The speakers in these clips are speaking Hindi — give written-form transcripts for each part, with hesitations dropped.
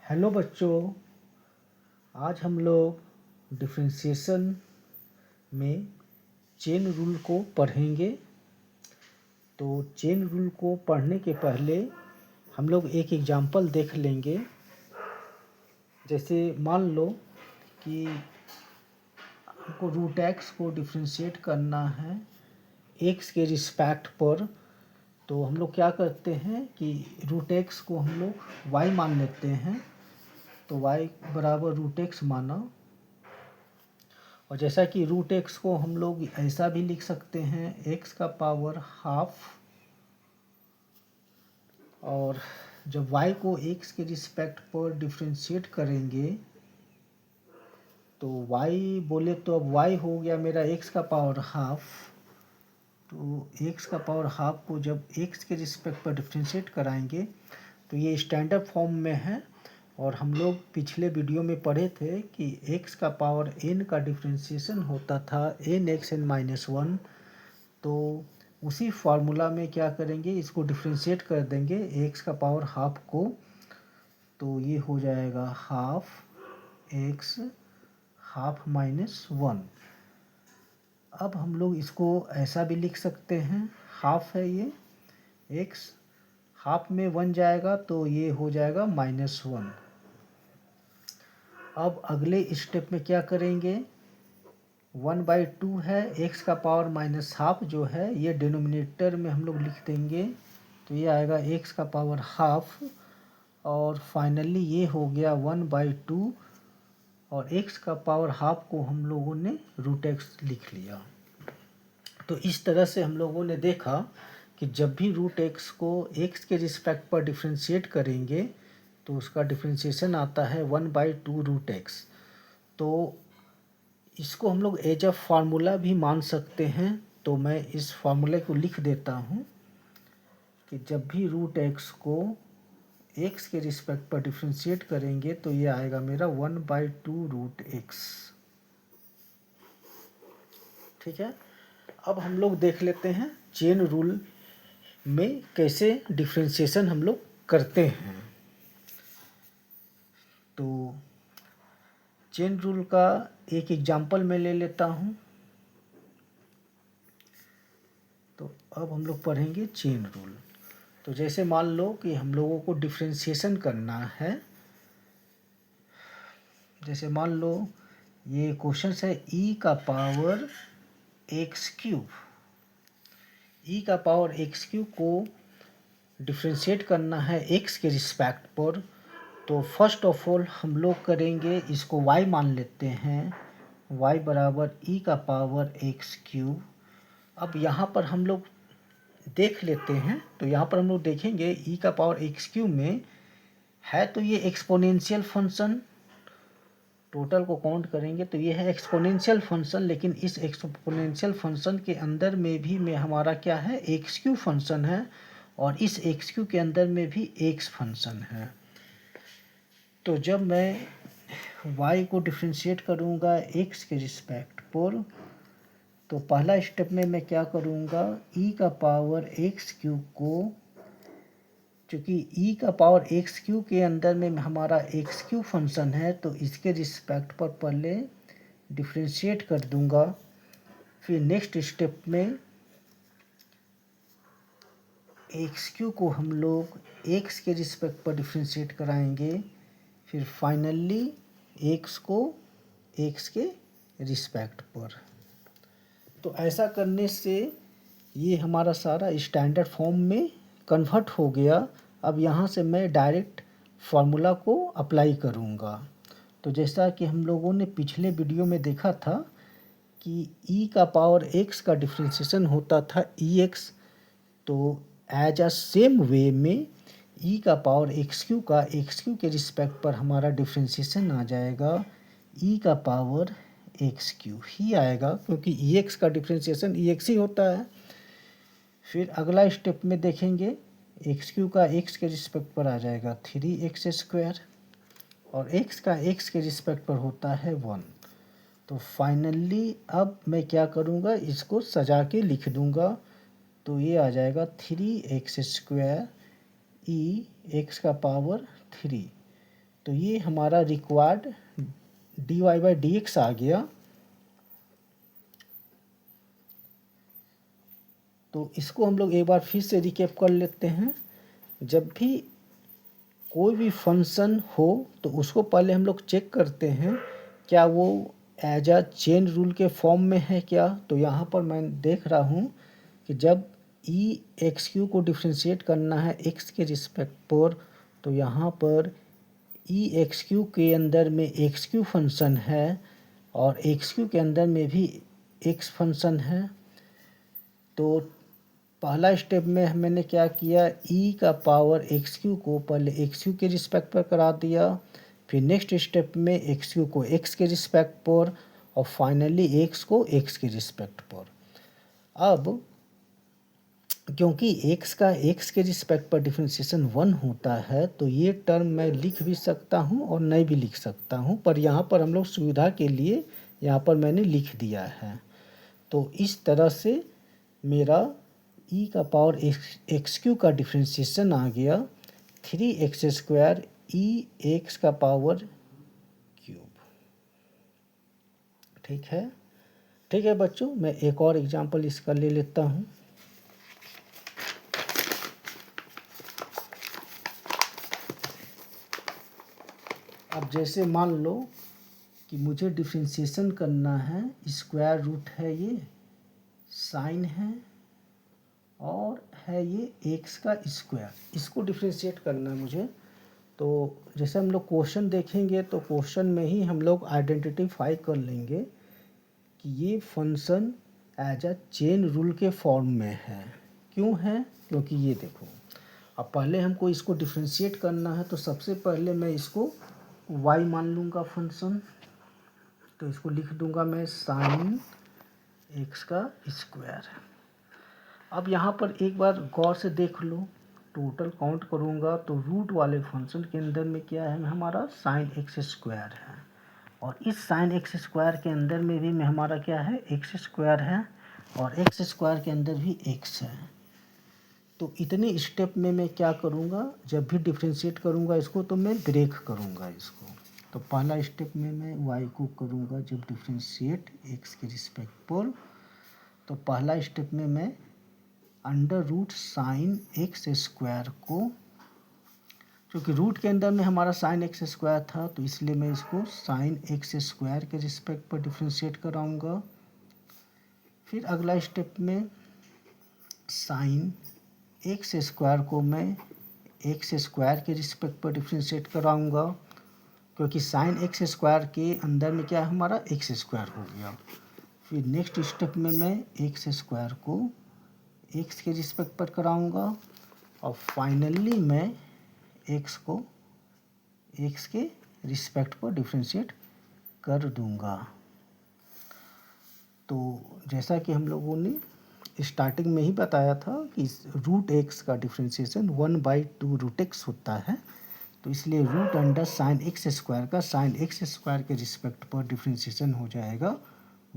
हेलो बच्चों, आज हम लोग डिफरेंशिएशन में चेन रूल को पढ़ेंगे। तो चेन रूल को पढ़ने के पहले हम लोग एक एग्जांपल देख लेंगे। जैसे मान लो कि हमको रूट एक्स को डिफरेंशिएट करना है एक्स के रिस्पेक्ट पर। तो हम लोग क्या करते हैं कि रूट एक्स को हम लोग वाई मान लेते हैं। तो y बराबर रूट एक्स माना, और जैसा कि रूट एक्स को हम लोग ऐसा भी लिख सकते हैं x का पावर हाफ, और जब y को x के रिस्पेक्ट पर डिफरेंशिएट करेंगे तो y बोले तो अब y हो गया मेरा x का पावर हाफ। तो x का पावर हाफ को जब x के रिस्पेक्ट पर डिफरेंशिएट कराएंगे तो ये स्टैंडर्ड फॉर्म में है। और हम लोग पिछले वीडियो में पढ़े थे कि x का पावर n का डिफरेंशिएशन होता था n x n minus one. तो उसी फार्मूला में क्या करेंगे, इसको डिफरेंशिएट कर देंगे x का पावर हाफ को। तो ये हो जाएगा half x half minus one. अब हम लोग इसको ऐसा भी लिख सकते हैं, हाफ है ये, x हाफ में वन जाएगा तो ये हो जाएगा माइनस वन। अब अगले स्टेप में क्या करेंगे, 1/2 है x का पावर माइनस हाफ जो है ये डिनोमिनेटर में हम लोग लिख देंगे। तो ये आएगा x का पावर हाफ, और फाइनली ये हो गया 1/2, और x का पावर हाफ को हम लोगों ने रूट एक्स लिख लिया। तो इस तरह से हम लोगों ने देखा कि जब भी रूट एक्स को x के रिस्पेक्ट पर डिफरेंशिएट करेंगे तो उसका डिफरेंशिएशन आता है 1/2 रूट एक्स। तो इसको हम लोग एज अ फार्मूला भी मान सकते हैं। तो मैं इस फार्मूले को लिख देता हूँ कि जब भी रूट एक्स को एक्स के रिस्पेक्ट पर डिफरेंशिएट करेंगे तो ये आएगा मेरा 1/2 रूट एक्स। ठीक है, अब हम लोग देख लेते हैं चेन रूल में कैसे डिफरेंशिएशन हम लोग करते हैं। तो चेन रूल का एक एग्जांपल मैं ले लेता हूँ। तो अब हम लोग पढ़ेंगे चेन रूल। तो जैसे मान लो कि हम लोगों को डिफरेंशिएशन करना है। जैसे मान लो ये क्वेश्चन है e का पावर एक्स क्यूब। e का पावर एक्स क्यूब को डिफरेंशिएट करना है x के रिस्पेक्ट पर। तो फर्स्ट ऑफ ऑल हम लोग करेंगे, इसको y मान लेते हैं, y बराबर e का पावर एक्स क्यूब। अब यहाँ पर हम लोग देख लेते हैं। तो यहाँ पर हम लोग देखेंगे e का पावर एक्स क्यूब में है तो ये एक्सपोनेंशियल फंक्शन, टोटल को काउंट करेंगे तो ये है एक्सपोनेंशियल फंक्शन। लेकिन इस एक्सपोनेंशियल फंक्शन के अंदर में भी हमारा क्या है, एक्स क्यू फंक्शन है, और इस एक्स क्यू के अंदर में भी एक्स फंक्शन है। तो जब मैं y को डिफरेंशिएट करूँगा x के रिस्पेक्ट पर, तो पहला स्टेप में मैं क्या करूँगा, e का पावर एक्स क्यूब को, चूँकि e का पावर एक्स क्यूब के अंदर में हमारा एक्स क्यूब फंक्शन है तो इसके रिस्पेक्ट पर पहले डिफरेंशिएट कर दूँगा। फिर नेक्स्ट स्टेप में एक्स क्यूब को हम लोग एक्स के रिस्पेक्ट पर डिफरेंशिएट कराएंगे। फिर फाइनली एक्स को एक्स के रिस्पेक्ट पर। तो ऐसा करने से ये हमारा सारा स्टैंडर्ड फॉर्म में कन्वर्ट हो गया। अब यहाँ से मैं डायरेक्ट फार्मूला को अप्लाई करूँगा। तो जैसा कि हम लोगों ने पिछले वीडियो में देखा था कि e का पावर x का डिफरेंशिएशन होता था ex। तो एज अ सेम वे में e का पावर एक्स क्यू का एक्स क्यू के रिस्पेक्ट पर हमारा डिफरेंशिएशन आ जाएगा e का पावर एक्स क्यू ही आएगा, क्योंकि ex का डिफरेंशिएशन ex ही होता है। फिर अगला स्टेप में देखेंगे एक्स क्यू का एक्स के रिस्पेक्ट पर आ जाएगा 3x², और x का x के रिस्पेक्ट पर होता है 1। तो फाइनली अब मैं क्या करूँगा, इसको सजा के लिख दूँगा। तो ये आ जाएगा 3x² e x का पावर 3। तो ये हमारा required dy by d x आ गया। तो इसको हम लोग एक बार फिर से रिकैप कर लेते हैं। जब भी कोई भी फंक्शन हो तो उसको पहले हम लोग चेक करते हैं क्या वो एज अ चेन रूल के फॉर्म में है क्या। तो यहाँ पर मैं देख रहा हूँ कि जब ई एक्स क्यू को डिफ्रेंशिएट करना है एक्स के रिस्पेक्ट पर, तो यहाँ पर ई एक्स क्यू के अंदर में एक्स क्यू फंक्शन है और एक्स क्यू के अंदर में भी एक्स फंक्शन है। तो पहला स्टेप में मैंने क्या किया, ई का पावर एक्स क्यू को पहले एक्स क्यू के रिस्पेक्ट पर करा दिया, फिर नेक्स्ट स्टेप में एक्स क्यू को एक्स के रिस्पेक्ट पर और फाइनली एक्स को एक्स के रिस्पेक्ट पर। अब क्योंकि एक्स का एक्स के रिस्पेक्ट पर डिफ्रेंशिएशन 1 होता है तो ये टर्म मैं लिख भी सकता हूँ और नहीं भी लिख सकता हूँ, पर यहाँ पर हम लोग सुविधा के लिए यहाँ पर मैंने लिख दिया है। तो इस तरह से मेरा ई का पावर एक्स क्यू का डिफ्रेंशिएशन आ गया 3x² ई एक्स का पावर क्यूब। ठीक है बच्चों, मैं एक और एग्जांपल इसका ले लेता हूँ। अब जैसे मान लो कि मुझे डिफ्रेंशिएशन करना है, स्क्वायर रूट है, ये साइन है और है ये एक्स का स्क्वायर, इसको डिफ्रेंशिएट करना है मुझे। तो जैसे हम लोग क्वेश्चन देखेंगे तो क्वेश्चन में ही हम लोग आइडेंटिफाई कर लेंगे कि ये function as a chain rule के फॉर्म में है। क्यों है? क्योंकि ये देखो, अब पहले हमको इसको डिफ्रेंशिएट करना है तो सबसे पहले मैं इसको y मान लूँगा फंक्शन। तो इसको लिख दूँगा मैं साइन एक्स का स्क्वायर। अब यहाँ पर एक बार गौर से देख लो, टोटल काउंट करूँगा तो रूट वाले फंक्शन के अंदर में क्या है, हमारा साइन एक्स स्क्वायर है और इस साइन एक्स स्क्वायर के अंदर में भी में हमारा क्या है, एक्स स्क्वायर है और एक्स स्क्वायर के अंदर भी एक्स है। तो इतने स्टेप में मैं क्या करूँगा, जब भी डिफ्रेंशिएट करूँगा इसको तो मैं ब्रेक करूँगा इसको। तो पहला स्टेप में मैं y को करूँगा जब डिफ्रेंशिएट x के रिस्पेक्ट पर, तो पहला स्टेप में मैं under root sine x square को, क्योंकि रूट के अंदर में हमारा साइन एक्स स्क्वायर था तो इसलिए मैं इसको साइन एक्स स्क्वायर के रिस्पेक्ट पर डिफ्रेंशिएट कराऊंगा। फिर अगला स्टेप में साइन एक्स स्क्वायर को मैं एक्स स्क्वायर के रिस्पेक्ट पर डिफ्रेंशिएट कराऊंगा, क्योंकि साइन एक्स स्क्वायर के अंदर में क्या है, हमारा एक्स स्क्वायर हो गया। फिर नेक्स्ट स्टेप में मैं एक्स स्क्वायर को एक्स के रिस्पेक्ट पर कराऊंगा और फाइनली मैं एक्स को एक्स के रिस्पेक्ट पर डिफ्रेंशिएट कर दूंगा। तो जैसा कि हम लोगों ने स्टार्टिंग में ही बताया था कि रूट एक्स का डिफ्रेंशिएशन 1/2 रूट एक्स होता है, तो इसलिए root under sine x square का साइन एक्स स्क्वायर के रिस्पेक्ट पर डिफ्रेंशिएशन हो जाएगा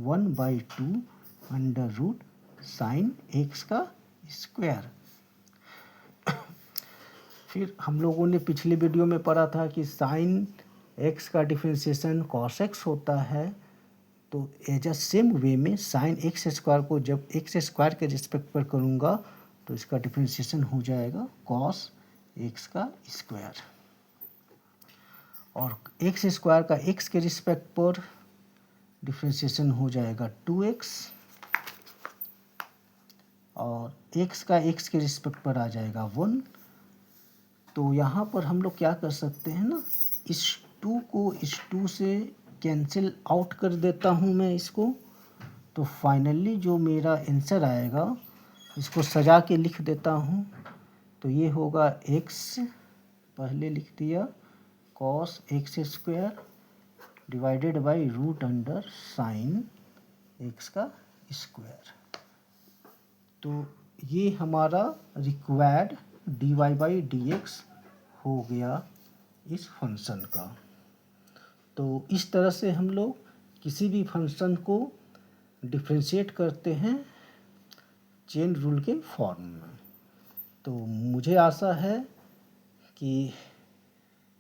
1/2 अंडर रूट साइन एक्स का स्क्वायर। फिर हम लोगों ने पिछले वीडियो में पढ़ा था कि साइन एक्स का डिफ्रेंशिएशन कॉस एक्स होता है, तो एज अ सेम वे में साइन एक्स स्क्वायर को जब एक्स स्क्वायर के रिस्पेक्ट पर करूँगा तो इसका डिफ्रेंशिएशन हो जाएगा कॉस एक्स का स्क्वायर और एक्स स्क्वायर का एक्स के रिस्पेक्ट पर डिफ्रेंशिएशन हो जाएगा 2x और एक्स का एक्स के रिस्पेक्ट पर आ जाएगा 1। तो यहाँ पर हम लोग क्या कर सकते हैं ना, इस 2 को इस 2 से कैंसिल आउट कर देता हूँ मैं इसको। तो फाइनली जो मेरा आंसर आएगा इसको सजा के लिख देता हूँ। तो ये होगा x, पहले लिख दिया cos x square divided by root under sine x का स्क्वायर। तो ये हमारा required dy by d x हो गया इस फंक्शन का। तो इस तरह से हम लोग किसी भी फंक्शन को डिफ्रेंशिएट करते हैं चेन रूल के फॉर्म में। तो मुझे आशा है कि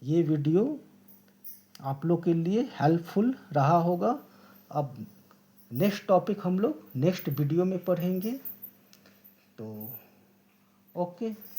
ये वीडियो आप लोग के लिए हेल्पफुल रहा होगा। अब नेक्स्ट टॉपिक हम लोग नेक्स्ट वीडियो में पढ़ेंगे। तो ओके।